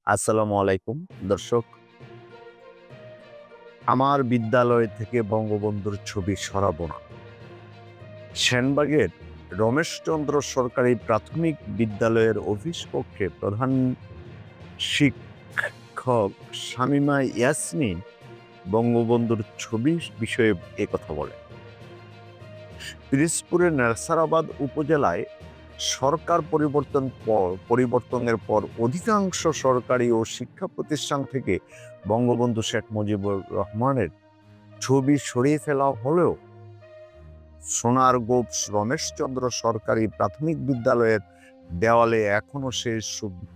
আসসালামু আলাইকুম দর্শক। আমার বিদ্যালয় থেকে বঙ্গবন্ধুর ছবি সরাবো না। সেনবাগের রমেশচন্দ্র সরকারি প্রাথমিক বিদ্যালয়ের অফিস কক্ষে প্রধান শিক্ষক শামীমা ইয়াসমিন বঙ্গবন্ধুর ছবি বিষয়ে কথা বলেন। পিরোজপুরের নেছারাবাদ উপজেলায় সরকার পরিবর্তনের পর অধিকাংশ সরকারি ও শিক্ষা প্রতিষ্ঠান থেকে বঙ্গবন্ধু শেখ মুজিবুর রহমানের ছবি সরিয়ে ফেলা হলেও সোনারগাঁও রমেশচন্দ্র সরকারি প্রাথমিক বিদ্যালয়ের দেওয়ালে এখনো সেই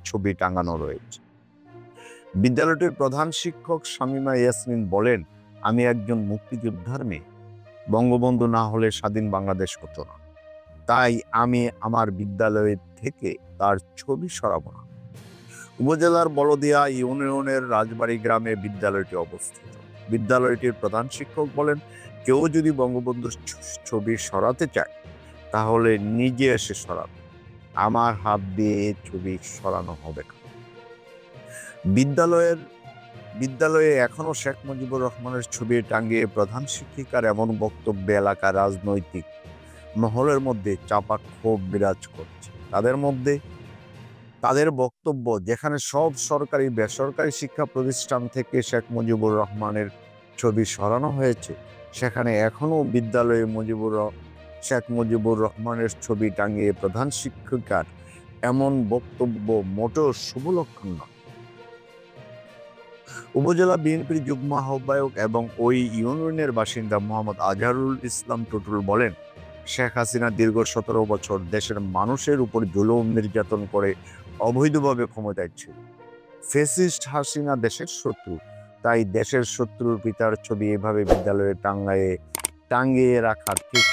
ছবি টাঙানো রয়েছে। বিদ্যালয়টির প্রধান শিক্ষক শামীমা ইয়াসমিন বলেন, আমি একজন মুক্তিযোদ্ধার মেয়ে। বঙ্গবন্ধু না হলে স্বাধীন বাংলাদেশ হতো না। তাই আমি আমার বিদ্যালয় থেকে তার ছবি সরাবো না। উপজেলার বলদিয়া ইউনিয়নের রাজবাড়ী গ্রামে বিদ্যালয়টি অবস্থিত। বিদ্যালয়টির প্রধান শিক্ষক বলেন, কেউ যদি বঙ্গবন্ধুর ছবি সরাতে চায় তাহলে নিজে এসে সরাবে, আমার হাত দিয়ে ছবি সরানো হবে না। বিদ্যালয়ে এখনো শেখ মুজিবুর রহমানের ছবি টাঙিয়ে প্রধান শিক্ষিকার এমন বক্তব্যে এলাকার রাজনৈতিক মহলের মধ্যে চাপা ক্ষোভ বিরাজ করছে। তাদের বক্তব্য, যেখানে সব সরকারি বেসরকারি শিক্ষা প্রতিষ্ঠান থেকে শেখ মুজিবুর রহমানের ছবি সরানো হয়েছে, সেখানে এখনো বিদ্যালয়ে শেখ মুজিবুর রহমানের ছবি টাঙিয়ে প্রধান শিক্ষিকার এমন বক্তব্য মোটেও শুভ লক্ষণ নয়। উপজেলা বিএনপির যুগ্ম আহ্বায়ক এবং ওই ইউনিয়নের বাসিন্দা মোহাম্মদ আজহারুল ইসলাম টুটুল বলেন, শেখ হাসিনা দীর্ঘ 17 বছর দেশের মানুষের উপর জুলুম নির্যাতন করে অবৈধভাবে ক্ষমতায় ছিল। ফ্যাসিস্ট হাসিনা দেশের শত্রু, তাই দেশের শত্রুর পিতার ছবি এভাবে বিদ্যালয়ে টাঙ্গিয়ে রাখা ঠিক।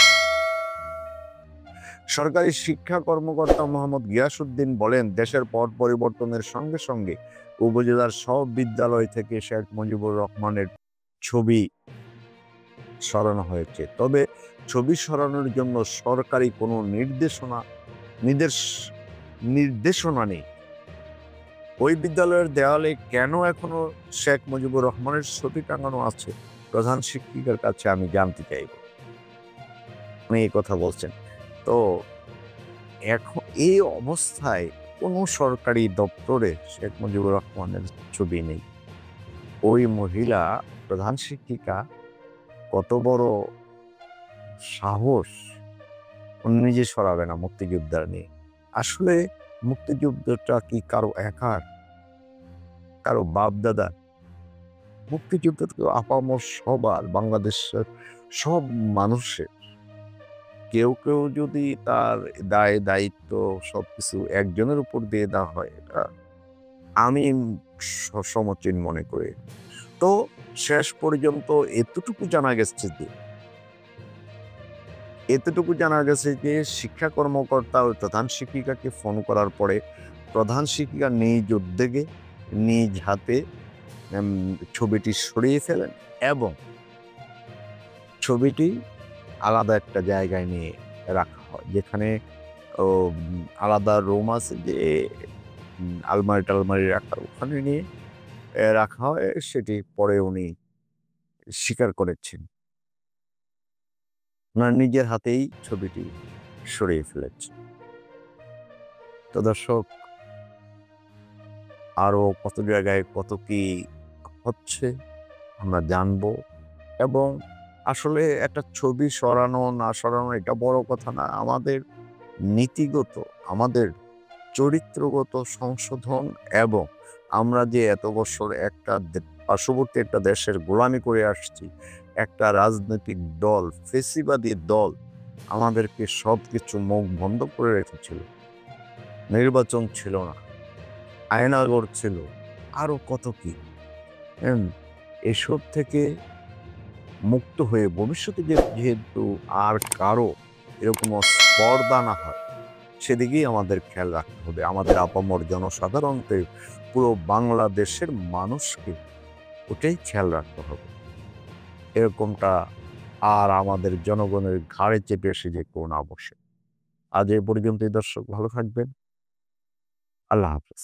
সরকারি শিক্ষা কর্মকর্তা মোহাম্মদ গিয়াসউদ্দিন বলেন, দেশের পট পরিবর্তনের সঙ্গে সঙ্গে উপজেলার সব বিদ্যালয় থেকে শেখ মুজিবুর রহমানের ছবি সরানো হয়েছে। তবে ছবি সরানোর জন্য সরকারি কোনো নির্দেশনা নেই। ওই বিদ্যালয়ের দেওয়ালে কেন এখনো শেখ মুজিবুর রহমানের ছবি টাঙানো আছে, প্রধান শিক্ষিকার কাছে আমি জানতে চাইব। উনি এই কথা বলছেন। তো এখন এই অবস্থায় কোনো সরকারি দপ্তরে শেখ মুজিবুর রহমানের ছবি নেই। ওই মহিলা প্রধান শিক্ষিকা কত বড় সাহস, উনি নিজে সরাবে না মুক্তিযোদ্ধার নিয়ে। আসলে মুক্তিযুদ্ধটা কি কারো একার, কারো বাপ দাদার? মুক্তিযুদ্ধ তো আপামর সবার, বাংলাদেশের সব মানুষের। কেউ কেউ যদি তার দায় দায়িত্ব সবকিছু একজনের উপর দিয়ে দেওয়া হয়, এটা আমি সমচীন মনে করি। তো শেষ পর্যন্ত এতটুকু জানা গেছে যে শিক্ষা কর্মকর্তা ও প্রধান শিক্ষিকাকে ফোন করার পরে প্রধান শিক্ষিকা নিজ উদ্যোগে নিজ হাতে ছবিটি সরিয়ে ফেলেন এবং ছবিটি আলাদা একটা জায়গায় নিয়ে রাখা হয়, যেখানে আলাদা রুম আছে, যে আলমারি টালমারি রাখার, ওখানে নিয়ে রাখা হয়। সেটি পরে উনি স্বীকার করেছেন, ওনার নিজের হাতেই ছবিটি সরিয়ে ফেলেছে। তো দর্শক, আরো কত জায়গায় কত কি হচ্ছে আমরা জানবো। এবং আসলে একটা ছবি সরানো না সরানো এটা বড় কথা না, আমাদের নীতিগত, আমাদের চরিত্রগত সংশোধন, এবং আমরা যে এত বছর একটা পার্শ্ববর্তী একটা দেশের গোলামি করে আসছি, একটা রাজনৈতিক দল, ফেসিবাদী দল আমাদেরকে সবকিছু মুখ বন্ধ করে রেখেছিল। নির্বাচন ছিল না, আয়নাগর ছিল, আরো কত কি। এসব থেকে মুক্ত হয়ে ভবিষ্যতে যেহেতু আর কারো এরকম স্পর্ধা না হয়, সেদিকেই আমাদের খেয়াল রাখতে হবে। আমাদের আপামর জনসাধারণকে, পুরো বাংলাদেশের মানুষকে ওটাই খেয়াল রাখতে হবে। এরকমটা আর আমাদের জনগণের ঘাড়ে চেপে এসে যে কোন আবশ্যক। আজ এ পর্যন্তই দর্শক, ভালো থাকবেন। আল্লাহ হাফেজ।